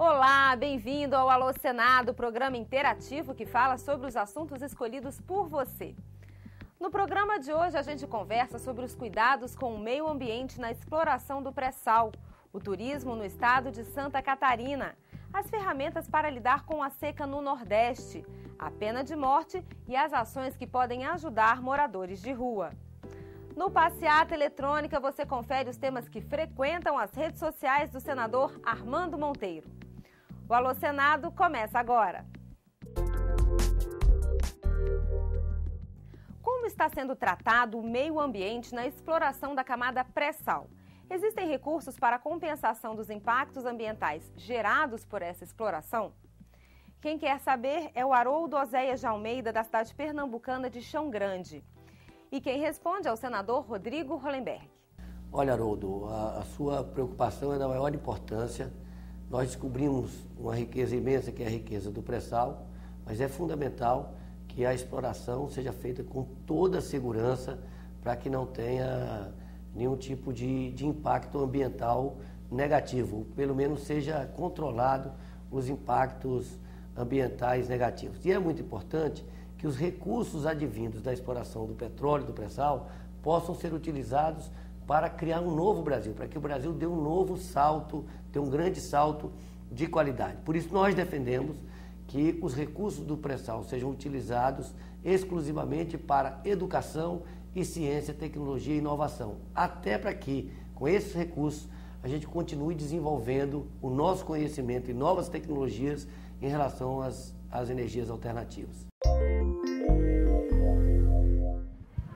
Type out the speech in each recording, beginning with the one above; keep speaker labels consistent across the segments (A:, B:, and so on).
A: Olá, bem-vindo ao Alô Senado, programa interativo que fala sobre os assuntos escolhidos por você. No programa de hoje a gente conversa sobre os cuidados com o meio ambiente na exploração do pré-sal, o turismo no estado de Santa Catarina, as ferramentas para lidar com a seca no Nordeste, a pena de morte e as ações que podem ajudar moradores de rua. No Passeata Eletrônica você confere os temas que frequentam as redes sociais do senador Armando Monteiro. O Alô Senado começa agora. Como está sendo tratado o meio ambiente na exploração da camada pré-sal? Existem recursos para a compensação dos impactos ambientais gerados por essa exploração? Quem quer saber é o Haroldo Oséias de Almeida, da cidade pernambucana de Chão Grande. E quem responde é o senador Rodrigo Hollenberg.
B: Olha, Haroldo, a sua preocupação é da maior importância. Nós descobrimos uma riqueza imensa, que é a riqueza do pré-sal, mas é fundamental que a exploração seja feita com toda a segurança para que não tenha nenhum tipo de impacto ambiental negativo, pelo menos seja controlado os impactos ambientais negativos. E é muito importante que os recursos advindos da exploração do petróleo, do pré-sal, possam ser utilizados para criar um novo Brasil, para que o Brasil dê um novo salto, dê um grande salto de qualidade. Por isso nós defendemos que os recursos do pré-sal sejam utilizados exclusivamente para educação e ciência, tecnologia e inovação, até para que, com esses recursos, a gente continue desenvolvendo o nosso conhecimento e novas tecnologias em relação às energias alternativas.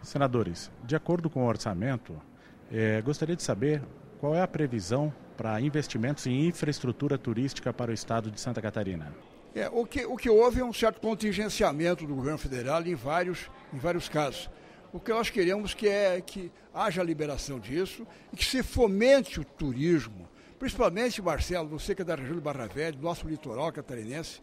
C: Senadores, de acordo com o orçamento, gostaria de saber qual é a previsão para investimentos em infraestrutura turística para o estado de Santa Catarina.
D: O que houve é um certo contingenciamento do governo federal em vários casos. O que nós queremos é que haja liberação disso e que se fomente o turismo, principalmente, Marcelo, você que é da região de Barra Velha, do nosso litoral catarinense,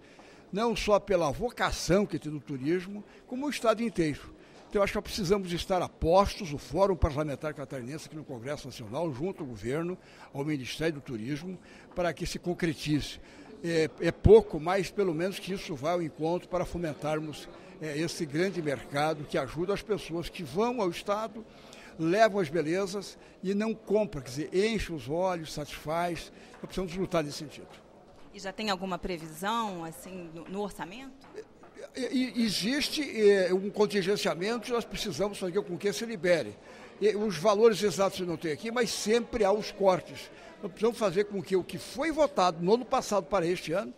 D: não só pela vocação que tem do turismo, como o estado inteiro. Então, eu acho que precisamos estar a postos, o Fórum Parlamentar Catarinense aqui no Congresso Nacional, junto ao governo, ao Ministério do Turismo, para que se concretize. É pouco, mas pelo menos que isso vá ao encontro para fomentarmos esse grande mercado que ajuda as pessoas que vão ao estado, levam as belezas e não compram, quer dizer, enche os olhos, satisfaz. Então, precisamos lutar nesse sentido.
E: E já tem alguma previsão assim no orçamento?
D: Existe um contingenciamento, nós precisamos fazer com que se libere. Os valores exatos eu não tenho aqui, mas sempre há os cortes. Nós precisamos fazer com que o que foi votado no ano passado para este ano,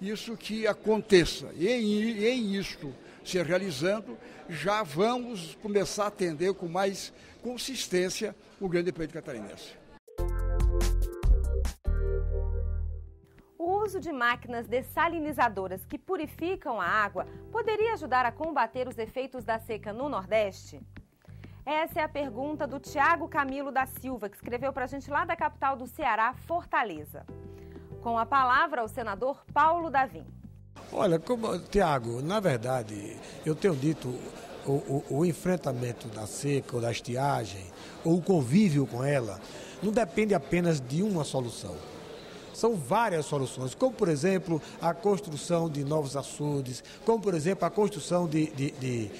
D: isso que aconteça. E em isto se realizando, já vamos começar a atender com mais consistência o grande pleito catarinense.
A: O uso de máquinas dessalinizadoras que purificam a água poderia ajudar a combater os efeitos da seca no Nordeste? Essa é a pergunta do Tiago Camilo da Silva, que escreveu para a gente lá da capital do Ceará, Fortaleza. Com a palavra, o senador Paulo Davim.
F: Olha, Tiago, na verdade, eu tenho dito, o enfrentamento da seca ou da estiagem, ou o convívio com ela, não depende apenas de uma solução. São várias soluções, como, por exemplo, a construção de novos açudes, como, por exemplo, a construção de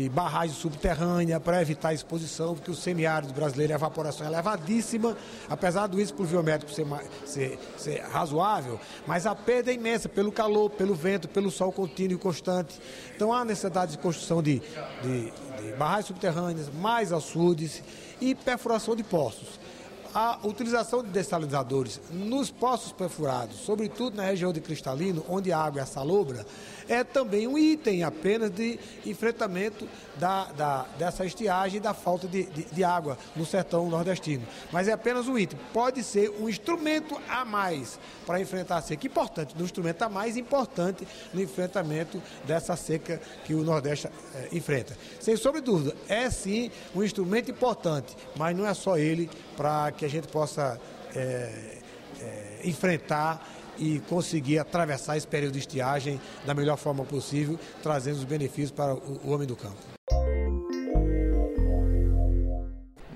F: barragem subterrânea para evitar a exposição, porque o semiárido brasileiro, a evaporação é elevadíssima, apesar do índice pluviométrico ser razoável, mas a perda é imensa pelo calor, pelo vento, pelo sol contínuo e constante. Então há necessidade de construção de barragens subterrâneas, mais açudes e perfuração de poços. A utilização de dessalinizadores nos poços perfurados, sobretudo na região de Cristalino, onde a água é salobra, é também um item apenas de enfrentamento dessa estiagem e da falta de água no sertão nordestino. Mas é apenas um item. Pode ser um instrumento a mais para enfrentar a seca. Importante, um instrumento a mais importante no enfrentamento dessa seca que o Nordeste enfrenta. Sem sombra de dúvida, é sim um instrumento importante, mas não é só ele para que a gente possa enfrentar e conseguir atravessar esse período de estiagem da melhor forma possível, trazendo os benefícios para o homem do campo.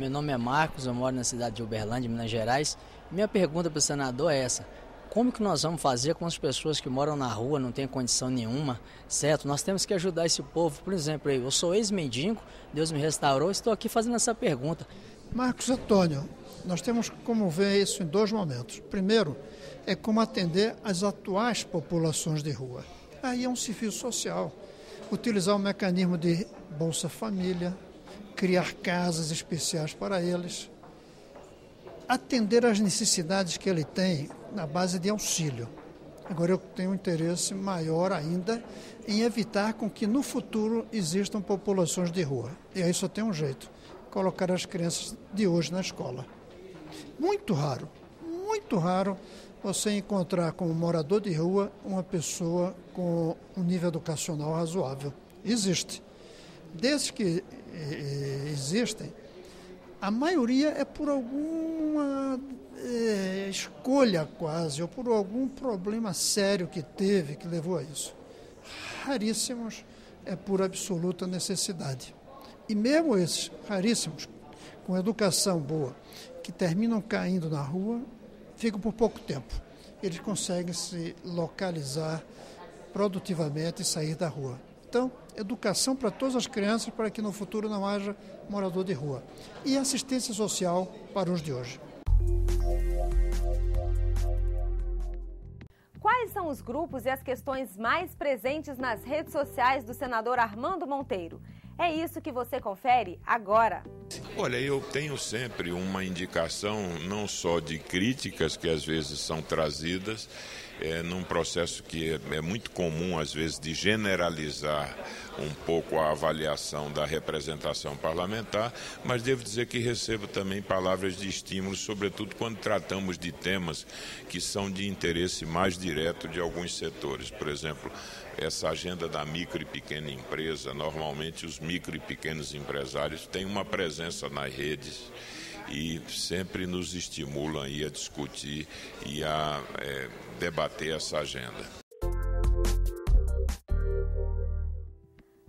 G: Meu nome é Marcos, eu moro na cidade de Uberlândia, Minas Gerais. Minha pergunta para o senador é essa: como que nós vamos fazer com as pessoas que moram na rua, não têm condição nenhuma, certo? Nós temos que ajudar esse povo. Por exemplo, eu sou ex-mendigo, Deus me restaurou, estou aqui fazendo essa pergunta.
H: Marcos Antônio, nós temos como ver isso em 2 momentos. Primeiro, é como atender as atuais populações de rua. Aí é um serviço social. Utilizar o mecanismo de Bolsa Família, criar casas especiais para eles, atender às necessidades que ele tem na base de auxílio. Agora eu tenho um interesse maior ainda em evitar com que no futuro existam populações de rua. E aí só tem um jeito, colocar as crianças de hoje na escola. Muito raro você encontrar como morador de rua uma pessoa com um nível educacional razoável. Existe. Desses que existem, a maioria é por alguma escolha quase, ou por algum problema sério que teve, que levou a isso. Raríssimos é por absoluta necessidade. E mesmo esses raríssimos, com educação boa, que terminam caindo na rua, ficam por pouco tempo. Eles conseguem se localizar produtivamente e sair da rua. Então, educação para todas as crianças, para que no futuro não haja morador de rua. E assistência social para os de hoje.
A: Quais são os grupos e as questões mais presentes nas redes sociais do senador Armando Monteiro? É isso que você confere agora.
I: Olha, eu tenho sempre uma indicação não só de críticas que às vezes são trazidas, num processo que é muito comum às vezes de generalizar um pouco a avaliação da representação parlamentar, mas devo dizer que recebo também palavras de estímulo, sobretudo quando tratamos de temas que são de interesse mais direto de alguns setores. Por exemplo, essa agenda da micro e pequena empresa, normalmente os micro e pequenos empresários têm uma presença nas redes e sempre nos estimulam aí a discutir e a debater essa agenda.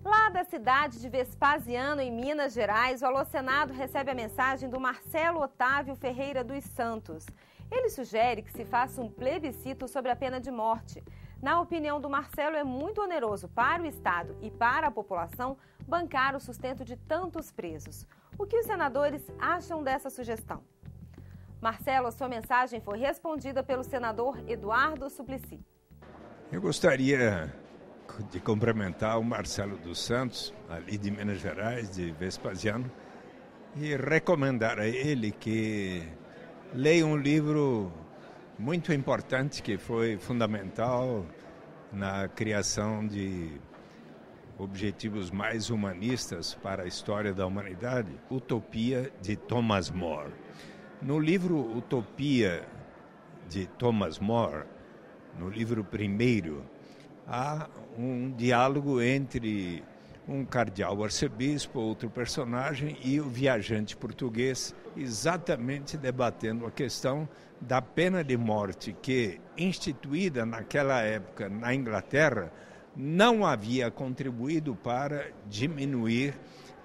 A: Lá da cidade de Vespasiano, em Minas Gerais, o Alô Senado recebe a mensagem do Marcelo Otávio Ferreira dos Santos. Ele sugere que se faça um plebiscito sobre a pena de morte. Na opinião do Marcelo, é muito oneroso para o Estado e para a população bancar o sustento de tantos presos. O que os senadores acham dessa sugestão? Marcelo, a sua mensagem foi respondida pelo senador Eduardo Suplicy.
J: Eu gostaria de cumprimentar o Marcelo dos Santos, ali de Minas Gerais, de Vespasiano, e recomendar a ele que leia um livro muito importante que foi fundamental na criação de objetivos mais humanistas para a história da humanidade, Utopia, de Thomas More. No livro Utopia, de Thomas More, no livro primeiro, há um diálogo entre um cardeal arcebispo, outro personagem, e o viajante português, exatamente debatendo a questão da pena de morte que, instituída naquela época na Inglaterra, não havia contribuído para diminuir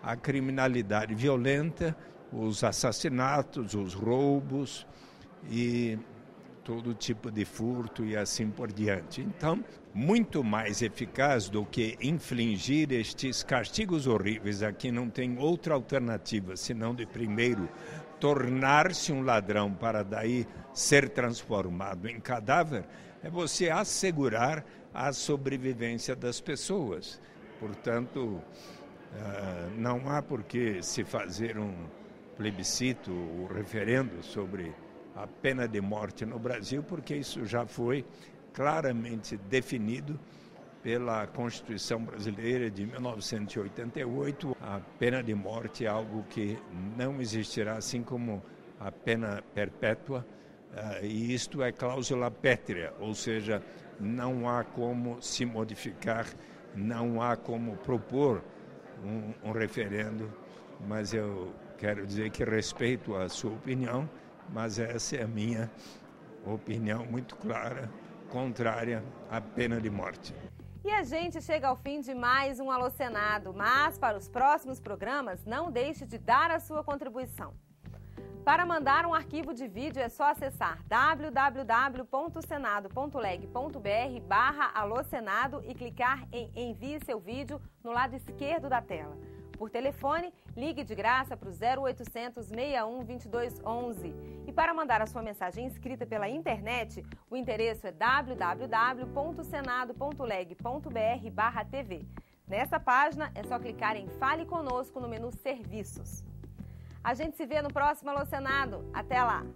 J: a criminalidade violenta, os assassinatos, os roubos e todo tipo de furto e assim por diante. Então, muito mais eficaz do que infligir estes castigos horríveis, aqui não tem outra alternativa senão de primeiro tornar-se um ladrão para daí ser transformado em cadáver, é você assegurar a sobrevivência das pessoas. Portanto, não há por que se fazer um plebiscito, um referendo sobre a pena de morte no Brasil, porque isso já foi claramente definido pela Constituição Brasileira de 1988. A pena de morte é algo que não existirá, assim como a pena perpétua, e isto é cláusula pétrea, ou seja, não há como se modificar, não há como propor um referendo, mas eu quero dizer que respeito a sua opinião, mas essa é a minha opinião muito clara, contrária à pena de morte.
A: E a gente chega ao fim de mais um Alô Senado, mas para os próximos programas, não deixe de dar a sua contribuição. Para mandar um arquivo de vídeo é só acessar www.senado.leg.br/alô-senado e clicar em Envie seu vídeo no lado esquerdo da tela. Por telefone, ligue de graça para o 0800 61 2211. E para mandar a sua mensagem escrita pela internet, o endereço é www.senado.leg.br/TV. Nessa página é só clicar em Fale Conosco no menu Serviços. A gente se vê no próximo Alô Senado. Até lá!